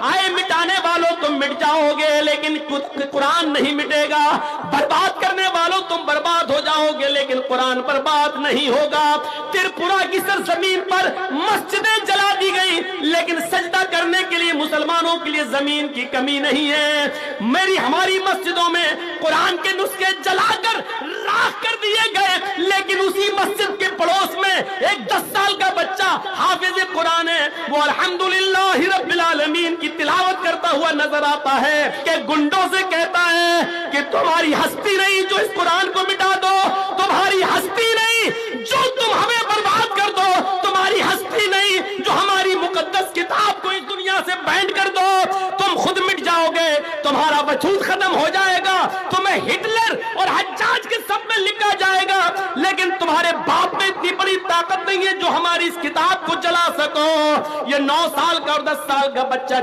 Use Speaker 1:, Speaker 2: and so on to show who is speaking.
Speaker 1: آئے مٹانے والوں تم مٹ جاؤ گے لیکن قرآن نہیں مٹے گا، برباد کرنے والوں تم برباد ہو جاؤ گے لیکن قرآن برباد نہیں ہوگا۔ ترپورہ کی سرزمین پر مسجدیں جلا دی گئی لیکن سجدہ کرنے کے لیے مسلمانوں کے لیے زمین کی کمی نہیں ہے۔ ہماری مسجدوں میں قرآن کے نسخے جلا کر راکھ کر دیے گئے لیکن اسی مسجد کے پڑوس میں ایک 10 سال کا بچہ حافظ قرآن ہے، وہ الحمدللہ رب العالمین کی تلاوت کرتا ہوا نظر آتا ہے کہ گنڈوں سے کہتا ہے کہ تمہاری ہستی نہیں جو اس قرآن کو مٹا دو، تمہاری ہستی نہیں جو تم ہمیں برباد کر دو، تمہاری ہستی نہیں جو ہماری مقدس کتاب کو اس دنیا سے بینڈ کر دو، تم خود مٹ جاؤ گے، تمہارا وجود ختم ہو جائے گا، تمہیں ہٹلر اور حجاج کے سب میں لکھا جائے گا لیکن تمہارے باپ میں اتنی بڑی طاقت نہیں ہے جو ہماری اس کتاب کو جلا سکو۔ یہ 9 سال کا اور 10 سال کا بچہ